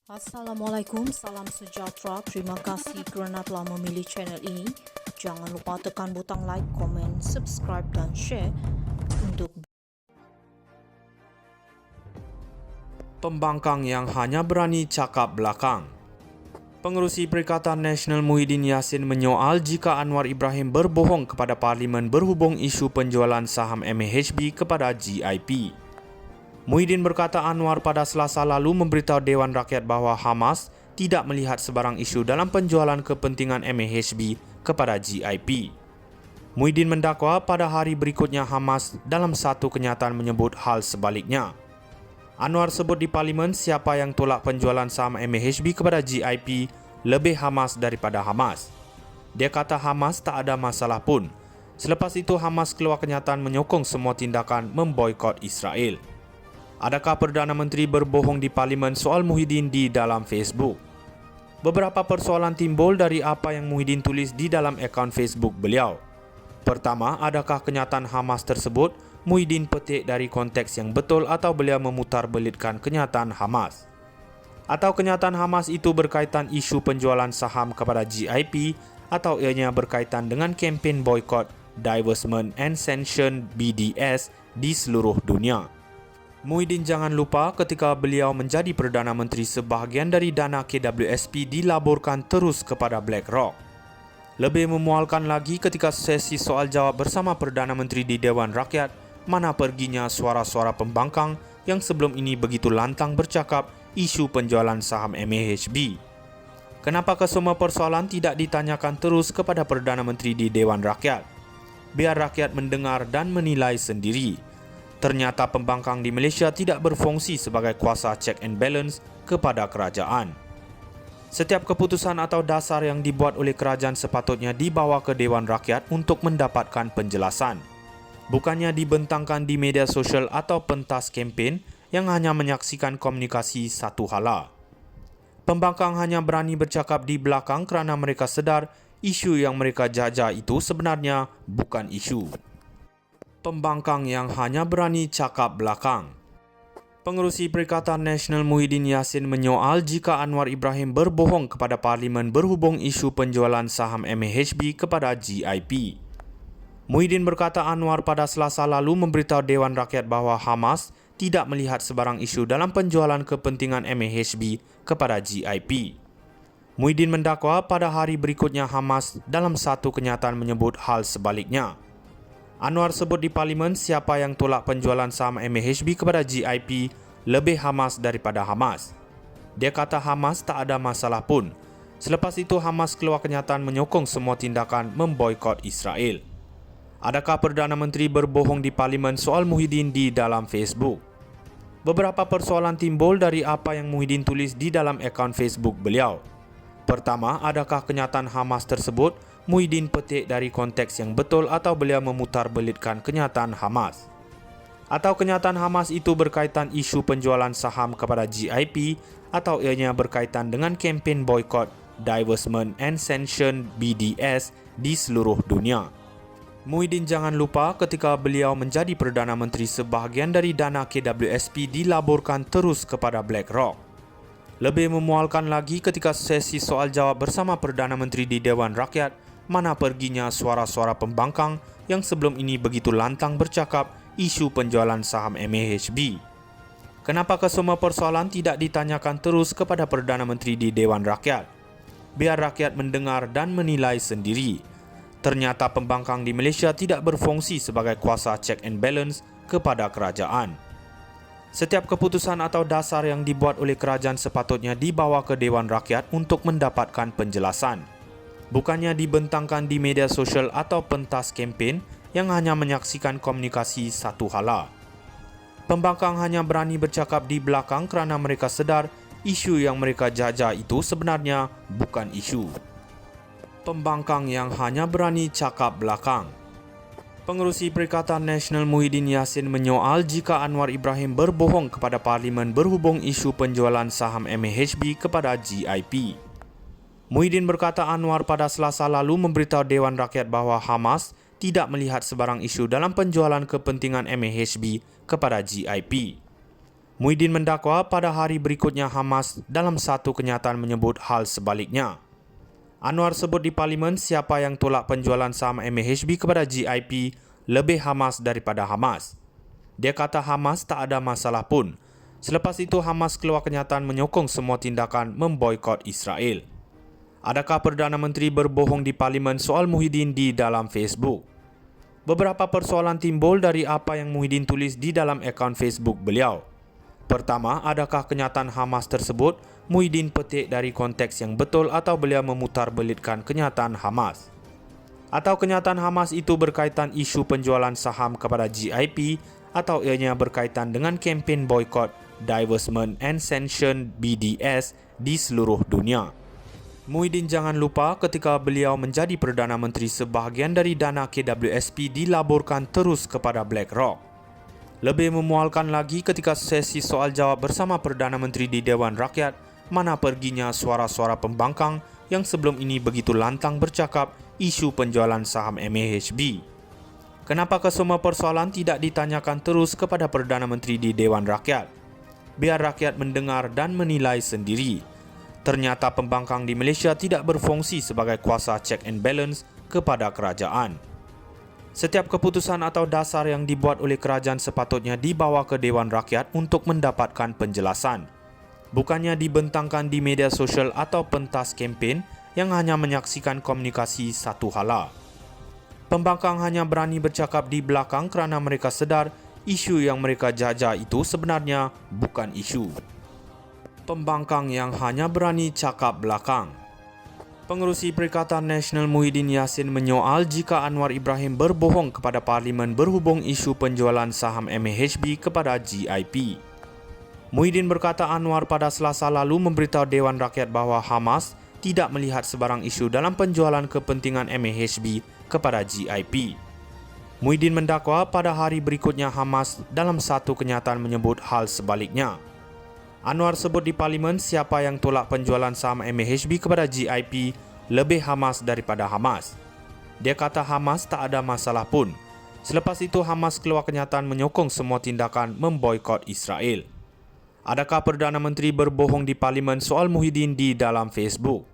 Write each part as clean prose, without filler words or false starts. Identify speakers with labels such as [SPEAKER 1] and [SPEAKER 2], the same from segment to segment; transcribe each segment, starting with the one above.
[SPEAKER 1] Assalamualaikum, salam sejahtera. Terima kasih kerana telah memilih channel ini. Jangan lupa tekan butang like, komen, subscribe dan share untuk
[SPEAKER 2] Pembangkang yang hanya berani cakap belakang. Pengerusi Perikatan Nasional Muhyiddin Yassin menyoal jika Anwar Ibrahim berbohong kepada Parlimen berhubung isu penjualan saham MAHB kepada GIP. Muhyiddin berkata Anwar pada Selasa lalu memberitahu Dewan Rakyat bahawa Hamas tidak melihat sebarang isu dalam penjualan kepentingan MAHB kepada GIP. Muhyiddin mendakwa pada hari berikutnya Hamas dalam satu kenyataan menyebut hal sebaliknya. Anwar sebut di Parlimen siapa yang tolak penjualan saham MAHB kepada GIP lebih Hamas daripada Hamas. Dia kata Hamas tak ada masalah pun. Selepas itu Hamas keluar kenyataan menyokong semua tindakan memboikot Israel. Adakah Perdana Menteri berbohong di Parlimen soal Muhyiddin di dalam Facebook? Beberapa persoalan timbul dari apa yang Muhyiddin tulis di dalam akaun Facebook beliau. Pertama, adakah kenyataan Hamas tersebut Muhyiddin petik dari konteks yang betul atau beliau memutarbelitkan kenyataan Hamas? Atau kenyataan Hamas itu berkaitan isu penjualan saham kepada GIP atau ianya berkaitan dengan kempen boykot, divestment and sanction BDS di seluruh dunia? Muhyiddin jangan lupa ketika beliau menjadi Perdana Menteri sebahagian dari dana KWSP dilaburkan terus kepada BlackRock. Lebih memualkan lagi ketika sesi soal jawab bersama Perdana Menteri di Dewan Rakyat, mana perginya suara-suara pembangkang yang sebelum ini begitu lantang bercakap isu penjualan saham MAHB. Kenapa kesemua persoalan tidak ditanyakan terus kepada Perdana Menteri di Dewan Rakyat? Biar rakyat mendengar dan menilai sendiri. Ternyata pembangkang di Malaysia tidak berfungsi sebagai kuasa check and balance kepada kerajaan. Setiap keputusan atau dasar yang dibuat oleh kerajaan sepatutnya dibawa ke Dewan Rakyat untuk mendapatkan penjelasan. Bukannya dibentangkan di media sosial atau pentas kempen yang hanya menyaksikan komunikasi satu hala. Pembangkang hanya berani bercakap di belakang kerana mereka sedar isu yang mereka jajah itu sebenarnya bukan isu. Pembangkang yang hanya berani cakap belakang. Pengerusi Perikatan Nasional Muhyiddin Yassin menyoal jika Anwar Ibrahim berbohong kepada Parlimen berhubung isu penjualan saham MAHB kepada GIP. Muhyiddin berkata Anwar pada Selasa lalu memberitahu Dewan Rakyat bahawa Hamas tidak melihat sebarang isu dalam penjualan kepentingan MAHB kepada GIP. Muhyiddin mendakwa pada hari berikutnya Hamas dalam satu kenyataan menyebut hal sebaliknya. Anwar sebut di Parlimen siapa yang tolak penjualan saham MAHB kepada GIP lebih Hamas daripada Hamas. Dia kata Hamas tak ada masalah pun. Selepas itu Hamas keluar kenyataan menyokong semua tindakan memboikot Israel. Adakah Perdana Menteri berbohong di Parlimen soal Muhyiddin di dalam Facebook? Beberapa persoalan timbul dari apa yang Muhyiddin tulis di dalam akaun Facebook beliau. Pertama, adakah kenyataan Hamas tersebut Muhyiddin petik dari konteks yang betul atau beliau memutarbelitkan kenyataan Hamas? Atau kenyataan Hamas itu berkaitan isu penjualan saham kepada GIP atau ianya berkaitan dengan kempen boykot, divestment and sanction BDS di seluruh dunia? Muhyiddin jangan lupa ketika beliau menjadi Perdana Menteri sebahagian dari dana KWSP dilaburkan terus kepada BlackRock. Lebih memualkan lagi ketika sesi soal jawab bersama Perdana Menteri di Dewan Rakyat, mana perginya suara-suara pembangkang yang sebelum ini begitu lantang bercakap isu penjualan saham MAHB. Kenapa kesemua persoalan tidak ditanyakan terus kepada Perdana Menteri di Dewan Rakyat? Biar rakyat mendengar dan menilai sendiri. Ternyata pembangkang di Malaysia tidak berfungsi sebagai kuasa check and balance kepada kerajaan. Setiap keputusan atau dasar yang dibuat oleh kerajaan sepatutnya dibawa ke Dewan Rakyat untuk mendapatkan penjelasan. Bukannya dibentangkan di media sosial atau pentas kempen yang hanya menyaksikan komunikasi satu hala. Pembangkang hanya berani bercakap di belakang kerana mereka sedar isu yang mereka jajah itu sebenarnya bukan isu. Pembangkang yang hanya berani cakap belakang. Pengerusi Perikatan Nasional Muhyiddin Yassin menyoal jika Anwar Ibrahim berbohong kepada Parlimen berhubung isu penjualan saham MAHB kepada GIP. Muhyiddin berkata Anwar pada Selasa lalu memberitahu Dewan Rakyat bahawa Hamas tidak melihat sebarang isu dalam penjualan kepentingan MAHB kepada GIP. Muhyiddin mendakwa pada hari berikutnya Hamas dalam satu kenyataan menyebut hal sebaliknya. Anwar sebut di Parlimen siapa yang tolak penjualan saham MAHB kepada GIP lebih Hamas daripada Hamas. Dia kata Hamas tak ada masalah pun. Selepas itu Hamas keluar kenyataan menyokong semua tindakan memboikot Israel. Adakah Perdana Menteri berbohong di Parlimen soal Muhyiddin di dalam Facebook? Beberapa persoalan timbul dari apa yang Muhyiddin tulis di dalam akaun Facebook beliau. Pertama, adakah kenyataan Hamas tersebut Muhyiddin petik dari konteks yang betul atau beliau memutarbelitkan kenyataan Hamas? Atau kenyataan Hamas itu berkaitan isu penjualan saham kepada GIP atau ianya berkaitan dengan kempen boykot, divestment and sanction BDS di seluruh dunia? Muhyiddin jangan lupa ketika beliau menjadi Perdana Menteri sebahagian dari dana KWSP dilaburkan terus kepada BlackRock. Lebih memualkan lagi ketika sesi soal jawab bersama Perdana Menteri di Dewan Rakyat, mana perginya suara-suara pembangkang yang sebelum ini begitu lantang bercakap isu penjualan saham MAHB. Kenapa kesemua persoalan tidak ditanyakan terus kepada Perdana Menteri di Dewan Rakyat? Biar rakyat mendengar dan menilai sendiri. Ternyata pembangkang di Malaysia tidak berfungsi sebagai kuasa check and balance kepada kerajaan. Setiap keputusan atau dasar yang dibuat oleh kerajaan sepatutnya dibawa ke Dewan Rakyat untuk mendapatkan penjelasan. Bukannya dibentangkan di media sosial atau pentas kempen yang hanya menyaksikan komunikasi satu hala. Pembangkang hanya berani bercakap di belakang kerana mereka sedar isu yang mereka jajah itu sebenarnya bukan isu. Pembangkang yang hanya berani cakap belakang. Pengerusi Perikatan Nasional Muhyiddin Yassin menyoal jika Anwar Ibrahim berbohong kepada Parlimen berhubung isu penjualan saham MAHB kepada GIP. Muhyiddin berkata Anwar pada Selasa lalu memberitahu Dewan Rakyat bahawa Hamas tidak melihat sebarang isu dalam penjualan kepentingan MAHB kepada GIP. Muhyiddin mendakwa pada hari berikutnya Hamas dalam satu kenyataan menyebut hal sebaliknya. Anwar sebut di Parlimen siapa yang tolak penjualan saham MAHB kepada GIP lebih Hamas daripada Hamas. Dia kata Hamas tak ada masalah pun. Selepas itu Hamas keluar kenyataan menyokong semua tindakan memboikot Israel. Adakah Perdana Menteri berbohong di Parlimen soal Muhyiddin di dalam Facebook?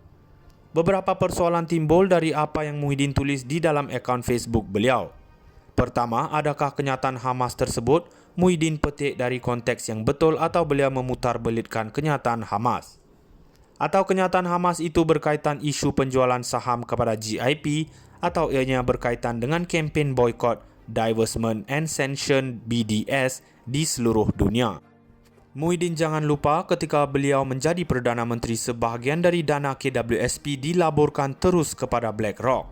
[SPEAKER 2] Beberapa persoalan timbul dari apa yang Muhyiddin tulis di dalam akaun Facebook beliau. Pertama, adakah kenyataan Hamas tersebut Muhyiddin petik dari konteks yang betul atau beliau memutarbelitkan kenyataan Hamas? Atau kenyataan Hamas itu berkaitan isu penjualan saham kepada GIP atau ianya berkaitan dengan kempen boykot, divestment and sanction BDS di seluruh dunia? Muhyiddin jangan lupa ketika beliau menjadi Perdana Menteri sebahagian dari dana KWSP dilaburkan terus kepada BlackRock.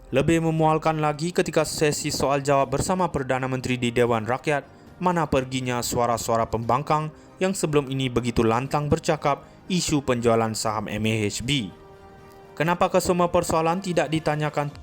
[SPEAKER 2] Lebih memualkan lagi ketika sesi soal jawab bersama Perdana Menteri di Dewan Rakyat, mana perginya suara-suara pembangkang yang sebelum ini begitu lantang bercakap isu penjualan saham MAHB. Kenapa kesemua persoalan tidak ditanyakan